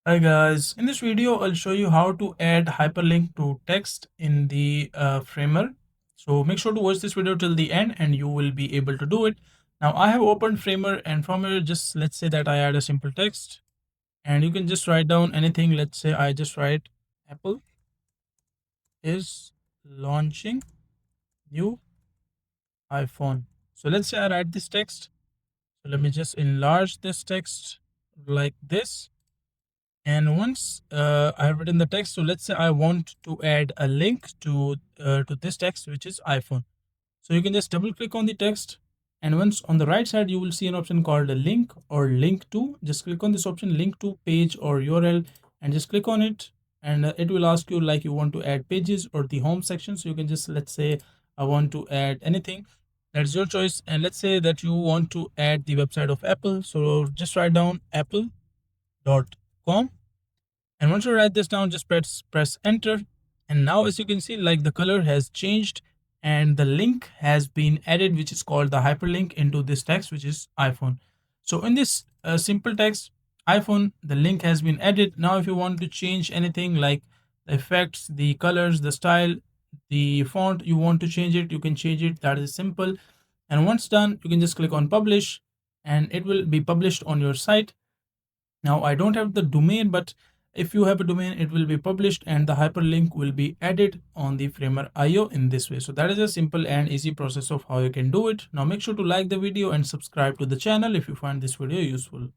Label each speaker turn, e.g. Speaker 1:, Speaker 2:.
Speaker 1: Hi guys, in this video I'll show you how to add hyperlink to text in the Framer. So make sure to watch this video till the end and you will be able to do it. Now I have opened Framer and from here just let's say that I add a simple text and you can just write down anything. Let's say I just write Apple is launching new iPhone. So let's say I write this text. So let me just enlarge this text like this. And once I have written the text, so let's say I want to add a link to this text, which is iPhone. So you can just double click on the text, and once on the right side, you will see an option called a link or link to. Just click on this option, link to page or URL, and just click on it, and it will ask you like you want to add pages or the home section. So you can just let's say I want to add anything. That's your choice. And let's say that you want to add the website of Apple. So just write down apple.com, and once you write this down, just press enter. And now as you can see, like the color has changed and the link has been added, which is called the hyperlink into this text, which is iPhone. So in this simple text iPhone, the link has been added. Now if you want to change anything like the effects, the colors, the style, the font, you want to change it, you can change it. That is simple. And once done, you can just click on publish and it will be published on your site. Now I don't have the domain, but if you have a domain, it will be published and the hyperlink will be added on the Framer IO in this way. So that is a simple and easy process of how you can do it. Now make sure to like the video and subscribe to the channel if you find this video useful.